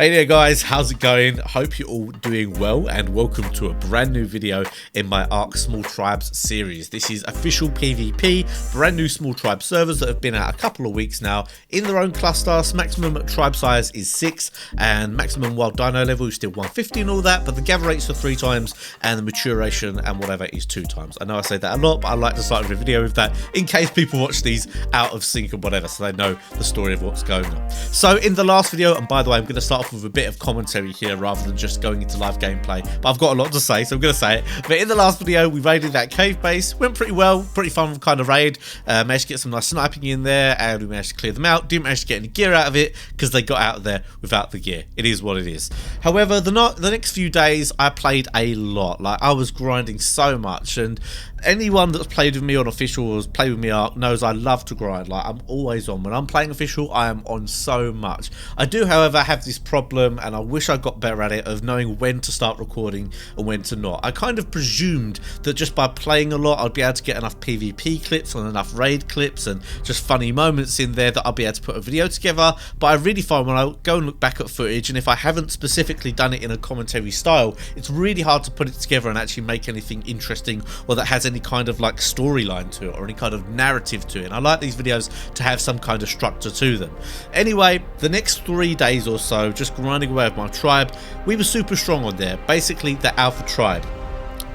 Hey there guys, how's it going? Hope you're all doing well and welcome to a brand new video in my Ark Small Tribes series. This is official PvP, brand new small tribe servers that have been out a couple of weeks now in their own cluster. Maximum tribe size is 6 and maximum wild dino level is still 150 and all that, but the gather rates are 3 times and the maturation and whatever is 2 times. I know I say that a lot, but I like to start with a video with that in case people watch these out of sync and whatever, so they know the story of what's going on. So in the last video, and by the way, I'm going to start off with a bit of commentary here rather than just going into live gameplay, but I've got a lot to say, so I'm going to say it. But in the last video, we raided that cave base, went pretty well, pretty fun kind of raid, managed to get some nice sniping in there, and we managed to clear them out. Didn't manage to get any gear out of it because they got out of there without the gear. It is what it is. However, the next few days I played a lot. Like, I was grinding so much, and anyone that's played with me on official or has played with me Ark knows I love to grind. Like, I'm always on. When I'm playing official, I am on so much. I do, however, have this problem, and I wish I got better at it, of knowing when to start recording and when to not. I kind of presumed that just by playing a lot I'd be able to get enough PvP clips and enough raid clips and just funny moments in there that I'll be able to put a video together, but I really find when I go and look back at footage, and if I haven't specifically done it in a commentary style, it's really hard to put it together and actually make anything interesting or that has any kind of like storyline to it or any kind of narrative to it. And I like these videos to have some kind of structure to them. Anyway, the next 3 days or so, just grinding away with my tribe, we were super strong on there, basically the alpha tribe.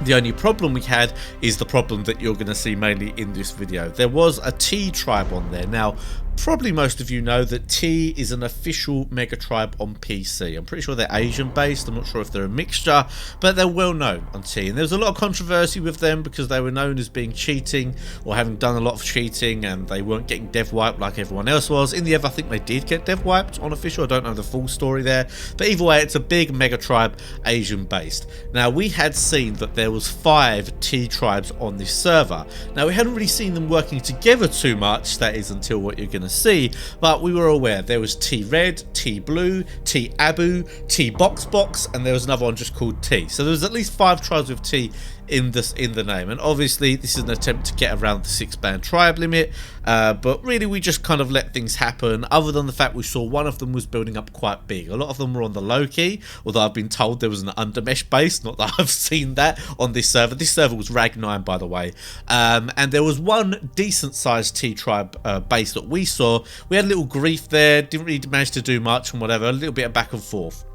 The only problem we had is the problem that you're going to see mainly in this video. There was a T tribe on there. Now, probably most of you know that T is an official mega tribe on PC. I'm pretty sure they're Asian based. I'm not sure if they're a mixture, but they're well known on T. And there was a lot of controversy with them because they were known as being cheating or having done a lot of cheating, and they weren't getting dev wiped like everyone else was. In the end, I think they did get dev wiped on official. I don't know the full story there, but either way, it's a big mega tribe, Asian based. Now, we had seen that there was 5 T tribes on this server. Now, we hadn't really seen them working together too much. That is until what you're going to see, but we were aware there was T Red, T Blue, T Abu, T Box, and there was another one just called T. So there was at least 5 tribes with T in the name, and obviously this is an attempt to get around the 6-man tribe limit, but really we just kind of let things happen, other than the fact we saw one of them was building up quite big. A lot of them were on the low key, although I've been told there was an undermesh base, not that I've seen that on this server. This server was Rag 9, by the way, and there was one decent sized T tribe base that we saw. We had a little grief there, didn't really manage to do much and whatever, a little bit of back and forth.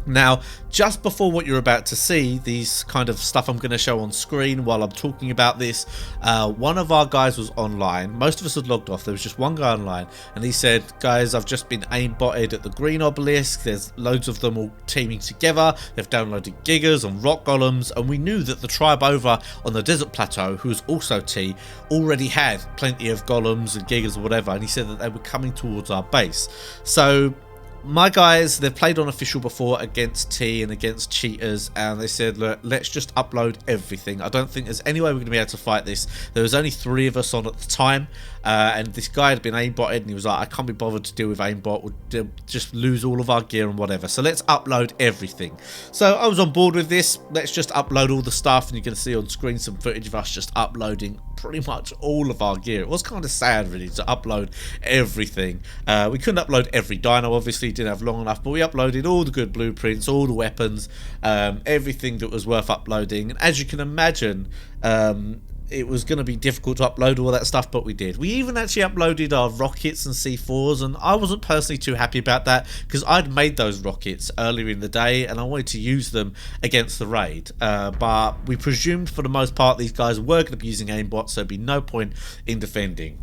Now, just before what you're about to see, these kind of stuff I'm going to show on screen while I'm talking about this, one of our guys was online. Most of us had logged off. There was just one guy online, and he said, guys, I've just been aimbotted at the green obelisk. There's loads of them all teaming together. They've downloaded gigas and rock golems, and we knew that the tribe over on the desert plateau, who was also T, already had plenty of golems and gigas or whatever, and he said that they were coming towards our base. So my guys, they've played on official before against T and against cheaters, and they said, look, let's just upload everything. I don't think there's any way we're going to be able to fight this. There was only 3 of us on at the time, and this guy had been aimbotted, and he was like, I can't be bothered to deal with aimbot, we'll just lose all of our gear and whatever, so let's upload everything. So I was on board with this. Let's just upload all the stuff, and you're going to see on screen some footage of us just uploading pretty much all of our gear. It was kind of sad really to upload everything. We couldn't upload every dino, obviously, didn't have long enough, but we uploaded all the good blueprints, all the weapons, everything that was worth uploading. And as you can imagine, it was going to be difficult to upload all that stuff, but we did. We even actually uploaded our rockets and C4s, and I wasn't personally too happy about that because I'd made those rockets earlier in the day and I wanted to use them against the raid, but we presumed for the most part these guys were going to be using aimbot, so there'd be no point in defending.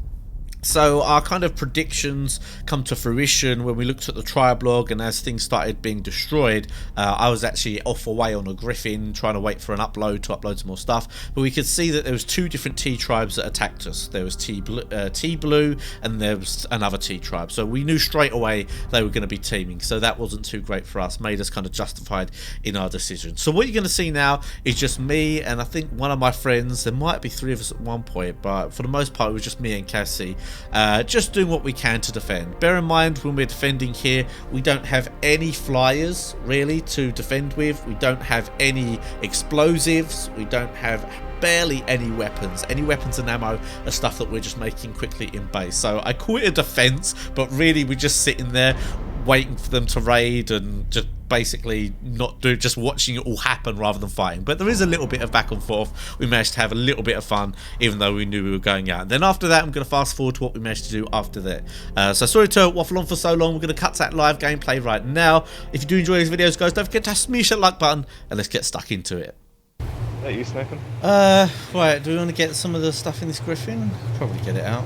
So our kind of predictions come to fruition when we looked at the tribe log, and as things started being destroyed, I was actually off away on a griffin trying to wait for an upload to upload some more stuff, but we could see that there was 2 different T tribes that attacked us. There was T Blue and there was another T tribe, so we knew straight away they were going to be teaming, so that wasn't too great for us, made us kind of justified in our decision. So what you're going to see now is just me and I think one of my friends. There might be 3 of us at one point, but for the most part it was just me and Cassie. Just doing what we can to defend. Bear in mind, when we're defending here, we don't have any flyers really to defend with. We don't have any explosives. We don't have barely any weapons. Any weapons and ammo are stuff that we're just making quickly in base. So I call it a defense, but really we're just sitting there waiting for them to raid and just basically not do, just watching it all happen rather than fighting. But there is a little bit of back and forth. We managed to have a little bit of fun, even though we knew we were going out. And then after that, I'm going to fast forward to what we managed to do after that. So sorry to waffle on for so long. We're going to cut to that live gameplay right now. If you do enjoy these videos, guys, don't forget to smash that like button, and let's get stuck into it. Are you sniping? Right, do we want to get some of the stuff in this Griffin? Probably get it out.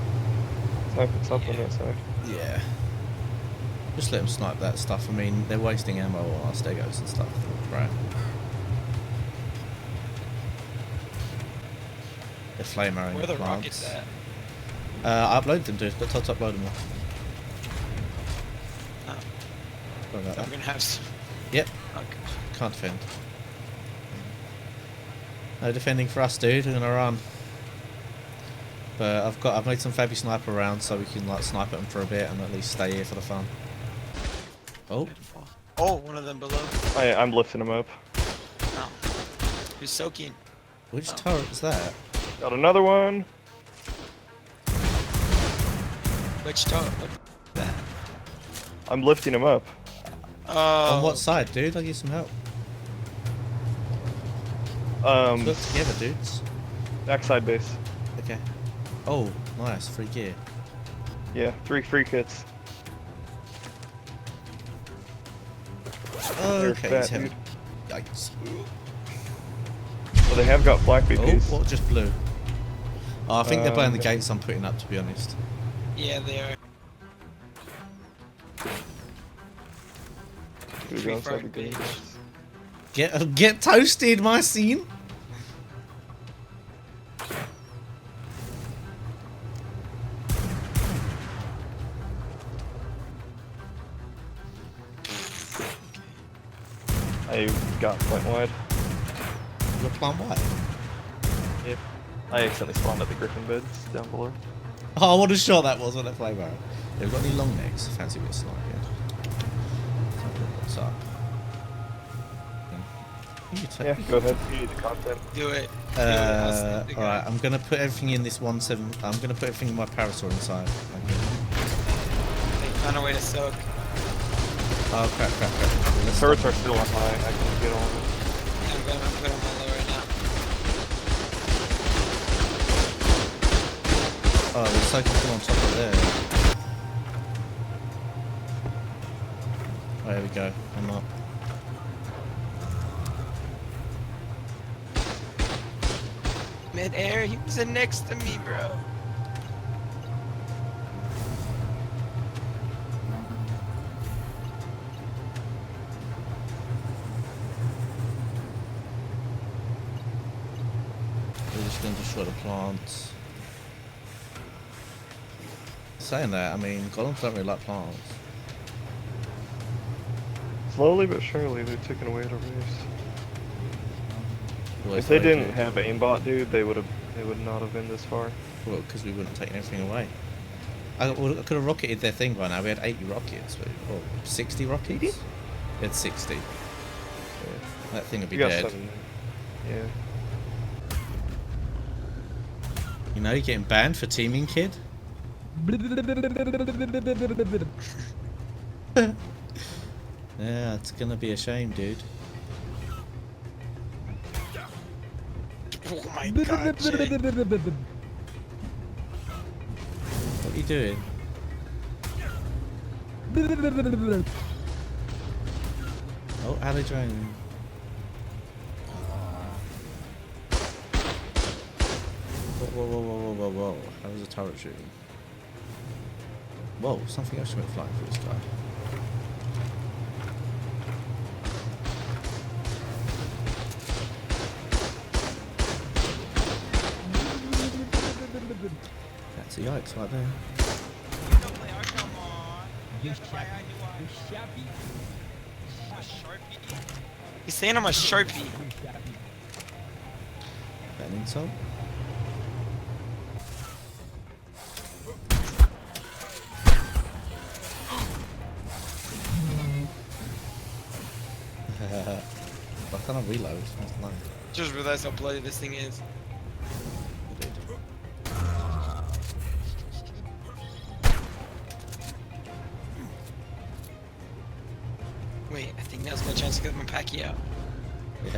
Sniping something on that side. Yeah. Just let them snipe that stuff. I mean, they're wasting ammo on our stegos and stuff. Right. They're flame arrowing Where are the plants. rockets at? I uploaded them, dude. Got told to upload them all. Oh. Sorry about I'm that. gonna have some. Yep. Okay. Can't defend. No defending for us, dude. We're gonna run. But I've made some Fabby sniper rounds so we can like snipe at them for a bit and at least stay here for the fun. Oh. Oh, one of them below. I'm lifting him up. Oh. Who's soaking? Which turret is that? Got another one. Which toe? What that? I'm lifting him up. Oh. On what side, dude? I'll give you some help. Let's work together, dudes. Backside base. Okay. Oh, nice. Free gear. Yeah, 3 free kits. Okay, fat, he's heavy. dude. Yikes. Well, they have got black Oh, BPs. what just blew? Oh, I think they're playing the gates I'm putting up, to be honest. Yeah, they are. We go inside the gate. Get toasted, my scene. I got plant wide. You're plant wide. Yep. I accidentally spawned at the griffin beds down below. Oh, what a shot that was on that flame arrow. Yeah, we've got any long necks? Fancy a bit of snipe, yeah. What's up? Yeah, go ahead. You need the content. Do it. Alright, I'm gonna put everything in this 1-7. I'm gonna put everything in my parasaur inside. Okay. They found a way to soak. Oh crap. The turrets are still on high. I can get on them. Yeah, I'm gonna put them on low right now. Oh, there's so much on top of there. Oh, there we go. I'm up. Mid-air, he was in next to me, bro. We're just gonna destroy the plants. Saying that, I mean, golems don't really like plants. Slowly but surely, they're taking away at a race. Always If they the way to didn't do it. have aimbot, dude, they would not have been this far. Well, because we wouldn't take anything away. I could have rocketed their thing by now. We had 80 rockets. Or 60 rockets? 80? We had 60. Yeah. That thing would be You got dead. 7. Yeah. You know, you're getting banned for teaming, kid. Yeah, it's gonna be a shame, dude. Oh my god, Jay. What are you doing? Oh, alley drone. Whoa. How was the turret shooting? Whoa, something else went flying through the sky. That's a yikes right there. He's saying I'm a Sharpie. That an insult? Why can't I reload? That's lame. Just realized how bloody this thing is. Wait, I think now's my chance to get my packy out. Yeah.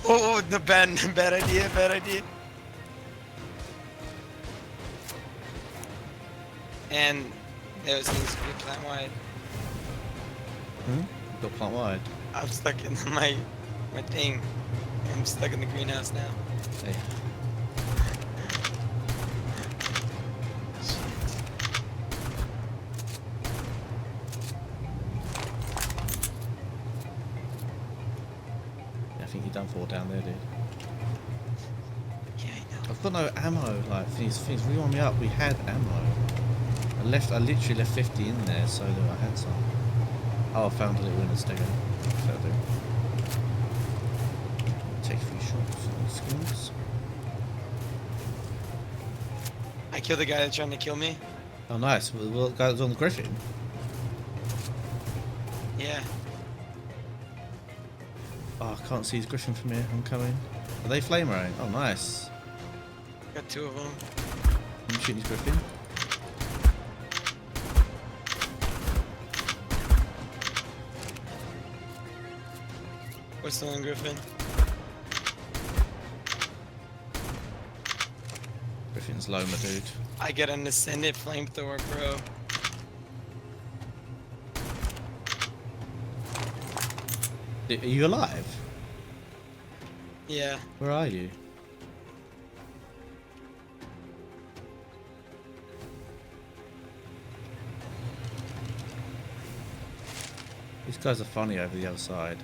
Oh, the bad idea, bad idea. And those things to be plant wide. Got plant wide. I'm stuck in my thing. I'm stuck in the greenhouse now. Hey. I think you're done for down there, dude. Yeah, I know. I've got no ammo. Like things rewind me up. We had ammo. I literally left 50 in there so that I had some. Oh, I found a little window sticker. That'll do. Take a few shots on the skills. I killed the guy that's trying to kill me. Oh, nice. Well, the guy that's on the griffin. Yeah. Oh, I can't see his griffin from here. I'm coming. Are they flame throwing? Oh, nice. Got 2 of them. I'm shooting his griffin. What's the one, Griffin? Griffin's low, my dude. I get an ascended flamethrower, bro. Are you alive? Yeah. Where are you? These guys are funny over the other side.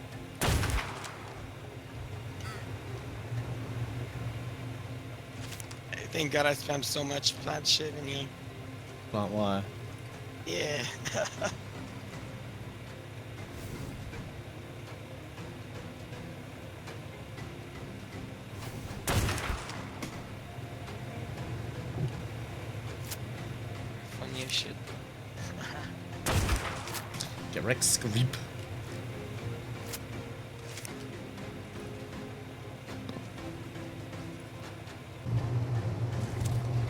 Thank God I spammed so much plant shit in here. Plant wire. Yeah. Funny as shit. Get Rex Screep.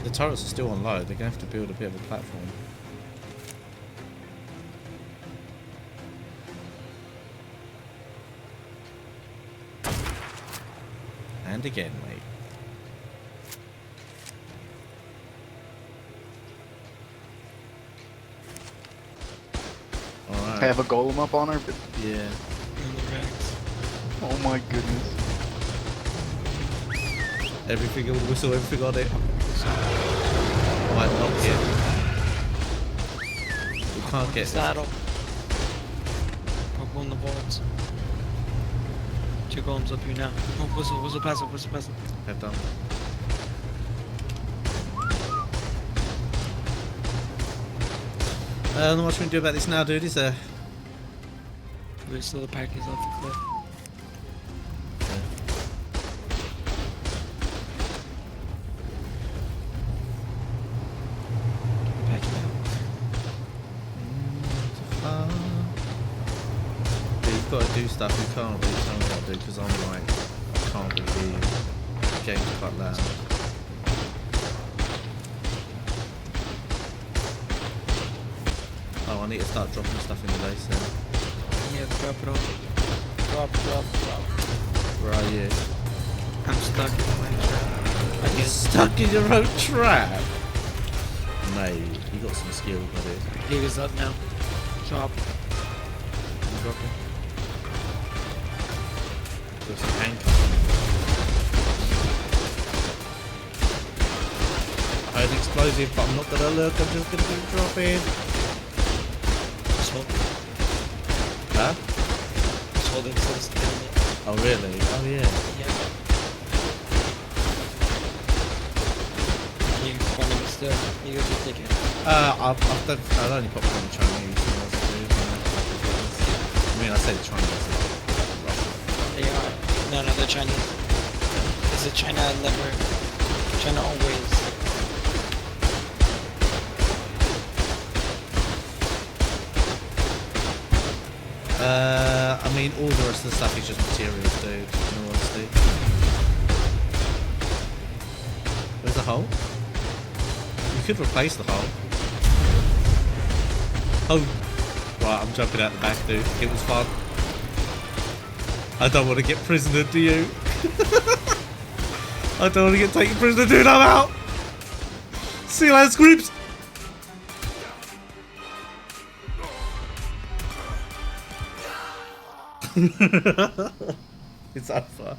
The turrets are still on low. They're gonna have to build a bit of a platform. And again, mate. Alright. I have a golem up on her, but Yeah. oh my goodness. Everything on the whistle, everything on it. Might not get. We can't get. Saddle. Up on the vaults. 2 golems up here now. Oh, whistle passive, whistle passive. Have done. Not much we can do about this now, dude, is there? There's still the package off the cliff. Pack it out. Yeah, you've got to do stuff you can't really tell me what to do because I'm like, I can't really hear you. The game's quite loud. Oh, I need to start dropping stuff in the base then. Yeah, drop it off. Drop. Where are you? I'm stuck in my trap. You're stuck in your own trap? Mate, you got some skill, buddy. Dig is up now. Drop. I'm dropping. Got some anchor. I heard explosive, but I'm not gonna look, I'm just gonna keep dropping. Just hold it. Huh? Just hold it so it's killing it. Oh really? Oh yeah. Yeah. You can find it still. You go just take it. I'd only pop on the Chinese. I mean, I said Chinese. They are. No, they're Chinese. Is it China never? China always. I mean, all the rest of the stuff is just materials, dude, in all honesty. Where's the hole? You could replace the hole. Oh, right, I'm jumping out the back, dude. It was fun. I don't want to get prisoner, do you? I don't want to get taken prisoner, dude. I'm out. See you later, Scribs. It's over.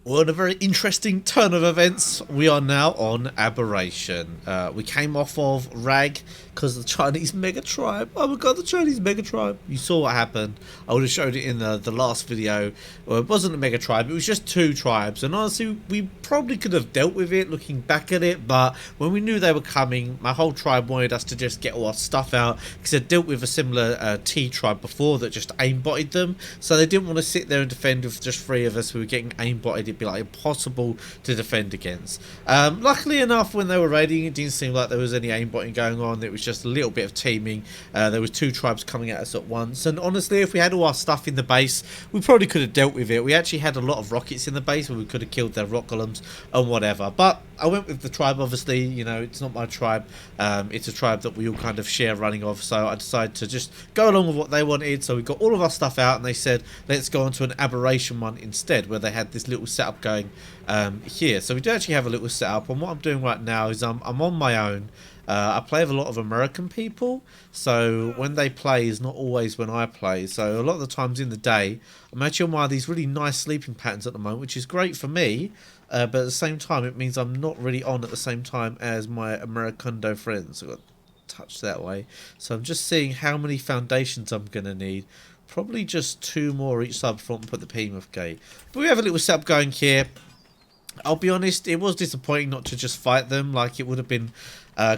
Well, in a very interesting turn of events, we are now on Aberration. We came off of Rag because of the Chinese mega tribe. Oh my god, the Chinese mega tribe. You saw what happened. I would have showed it in the last video. Well, it wasn't a mega tribe, it was just 2 tribes. And honestly, we probably could have dealt with it looking back at it. But when we knew they were coming, my whole tribe wanted us to just get all our stuff out. Because they'd dealt with a similar T tribe before that just aimbotted them. So they didn't want to sit there and defend with just 3 of us. We were getting aimbotted. Be like impossible to defend against. Luckily enough, when they were raiding, it didn't seem like there was any aimbotting going on. It was just a little bit of teaming. There was 2 tribes coming at us at once, and honestly, if we had all our stuff in the base, we probably could have dealt with it. We actually had a lot of rockets in the base where we could have killed their rock golems and whatever. But I went with the tribe. Obviously, you know, it's not my tribe. It's a tribe that we all kind of share running off, so I decided to just go along with what they wanted. So we got all of our stuff out, and they said let's go on to an Aberration one instead, where they had this little setup going here. So we do actually have a little setup, and what I'm doing right now is I'm on my own. I play with a lot of American people, so when they play is not always when I play. So a lot of the times in the day, I'm actually on one of these really nice sleeping patterns at the moment, which is great for me, but at the same time it means I'm not really on at the same time as my Americano friends. I've got touch that way. So I'm just seeing how many foundations I'm going to need. Probably just 2 more each side before I can put the behemoth gate. But we have a little setup going here. I'll be honest, it was disappointing not to just fight them. Like, it would have been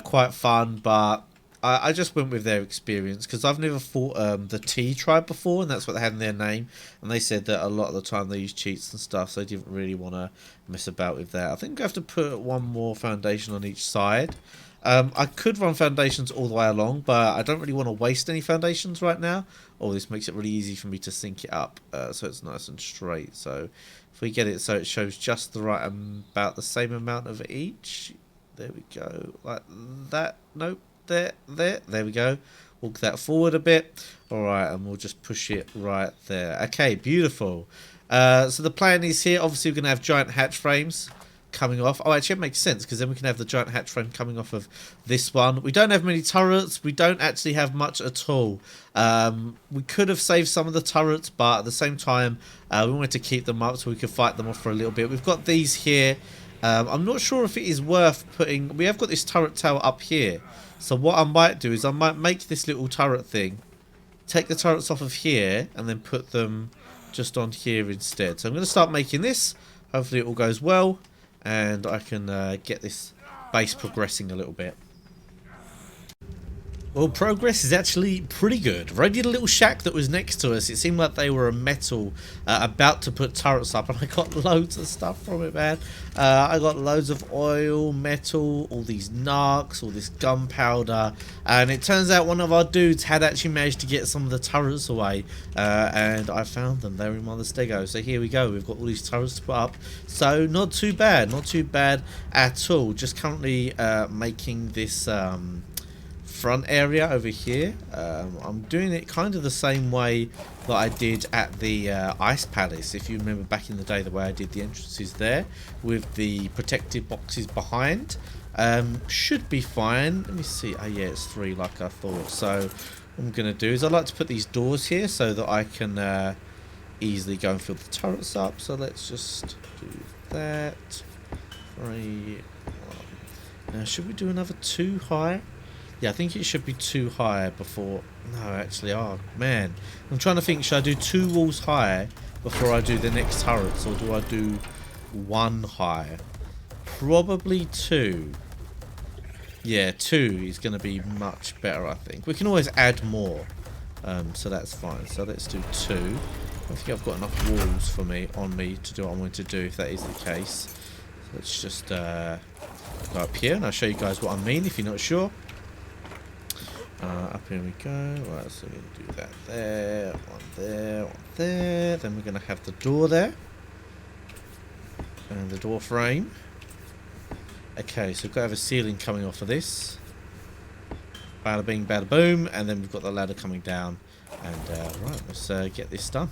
quite fun, but I just went with their experience because I've never fought the T tribe before, and that's what they had in their name. And they said that a lot of the time they use cheats and stuff, so I didn't really want to mess about with that. I think I have to put 1 more foundation on each side. I could run foundations all the way along, but I don't really want to waste any foundations right now. Oh, this makes it really easy for me to sync it up, so it's nice and straight. So if we get it so it shows just the right about the same amount of each. There we go, like that. Nope, there we go. Walk that forward a bit. Alright, and we'll just push it right there. Okay, beautiful. So the plan is here, obviously we're going to have giant hatch frames coming off. Oh, actually it makes sense because then we can have the giant hatch frame coming off of this one. We don't have many turrets. We don't actually have much at all. We could have saved some of the turrets, but at the same time we wanted to keep them up so we could fight them off for a little bit. We've got these here. I'm not sure if it is worth putting... We have got this turret tower up here. So what I might do is I might make this little turret thing, take the turrets off of here, and then put them just on here instead. So I'm going to start making this. Hopefully it all goes well, and I can get this base progressing a little bit. Well, progress is actually pretty good. Raided a little shack that was next to us. It seemed like they were a metal about to put turrets up, and I got loads of stuff from it, man. I got loads of oil, metal, all these narcs, all this gunpowder, and it turns out one of our dudes had actually managed to get some of the turrets away, and I found them. They were in one of the stegos. So here we go. We've got all these turrets to put up. So not too bad. Not too bad at all. Just currently making this... front area over here. I'm doing it kind of the same way that I did at the Ice Palace, if you remember back in the day, the way I did the entrances there with the protected boxes behind. Should be fine. Let me see. Oh yeah, it's 3 like I thought. So what I'm going to do is I like to put these doors here so that I can easily go and fill the turrets up. So let's just do that. 3, 1. Now should we do another 2 high? Yeah, I think it should be 2 high before... No, actually, oh, man. I'm trying to think, should I do 2 walls high before I do the next turrets, or do I do 1 high? Probably 2. Yeah, 2 is going to be much better, I think. We can always add more, so that's fine. So let's do 2. I think I've got enough walls for me, on me, to do what I want to do, if that is the case. So let's just go up here, and I'll show you guys what I mean, if you're not sure. Up here we go. Right, so we're going to do that there, one there, one there. Then we're going to have the door there. And the door frame. Okay, so we've got to have a ceiling coming off of this. Bada bing, bada boom. And then we've got the ladder coming down. And, right, let's get this done.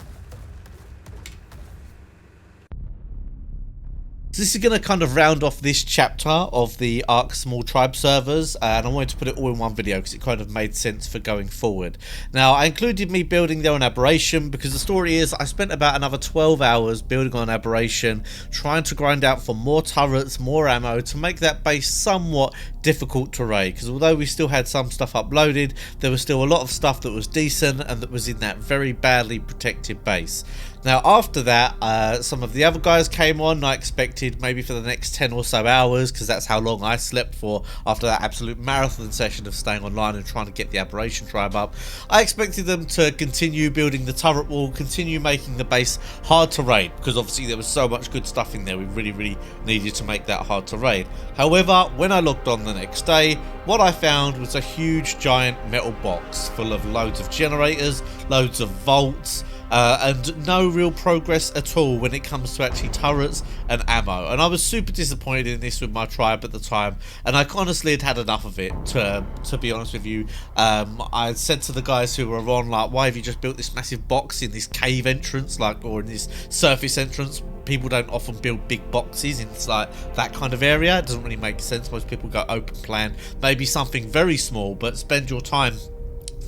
So this is going to kind of round off this chapter of the Ark Small Tribe servers, and I wanted to put it all in one video because it kind of made sense for going forward. Now, I included me building there on Aberration because the story is I spent about another 12 hours building on Aberration, trying to grind out for more turrets, more ammo to make that base somewhat difficult to raid, because although we still had some stuff uploaded, there was still a lot of stuff that was decent and that was in that very badly protected base. Now after that, some of the other guys came on. I expected maybe for the next 10 or so hours, because that's how long I slept for after that absolute marathon session of staying online and trying to get the Aberration tribe up. I expected them to continue building the turret wall, continue making the base hard to raid, because obviously there was so much good stuff in there. We really needed to make that hard to raid. However, when I logged on the next day, what I found was a huge giant metal box full of loads of generators, loads of vaults, and no real progress at all when it comes to actually turrets and ammo. And I was super disappointed in this with my tribe at the time, and I honestly had had enough of it, to be honest with you. I said to the guys who were on, like, why have you just built this massive box in this cave entrance, like, or in this surface entrance? People don't often build big boxes in like that kind of area. It doesn't really make sense. Most people go open plan, maybe something very small, but spend your time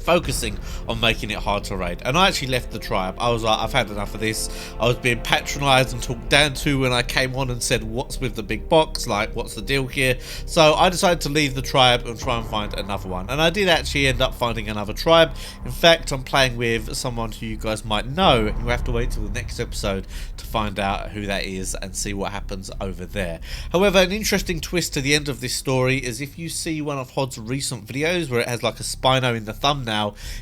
focusing on making it hard to raid. And I actually left the tribe. I was like, I've had enough of this. I was being patronized and talked down to when I came on and said, what's with the big box, like what's the deal here? So I decided to leave the tribe and try and find another one, and I did actually end up finding another tribe. In fact, I'm playing with someone who you guys might know, and you have to wait till the next episode to find out who that is and see what happens over there. However, an interesting twist to the end of this story is if you see one of Hod's recent videos where it has like a Spino in the thumbnail,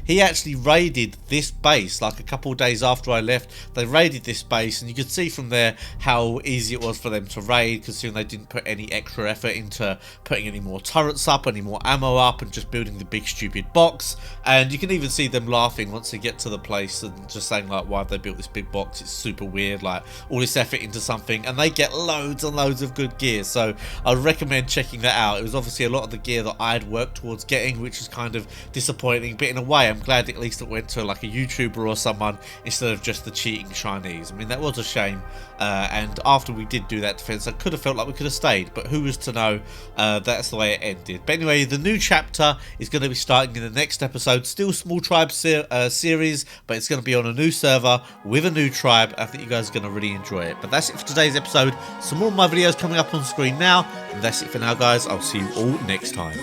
he actually raided this base like a couple of days after I left. They raided this base, and you could see from there how easy it was for them to raid, considering they didn't put any extra effort into putting any more turrets up, any more ammo up, and just building the big stupid box. And you can even see them laughing once they get to the place and just saying like, why have they built this big box? It's super weird, like all this effort into something, and they get loads and loads of good gear. So I recommend checking that out. It was obviously a lot of the gear that I'd worked towards getting, which is kind of disappointing, but in a way I'm glad at least it went to like a YouTuber or someone instead of just the cheating Chinese. I mean, that was a shame, and after we did do that defense, I could have felt like we could have stayed, but who was to know? That's the way it ended. But anyway, the new chapter is going to be starting in the next episode. Still Small Tribe series, but it's going to be on a new server with a new tribe. I think you guys are going to really enjoy it. But that's it for today's episode. Some more of my videos coming up on screen now, and that's it for now, guys. I'll see you all next time.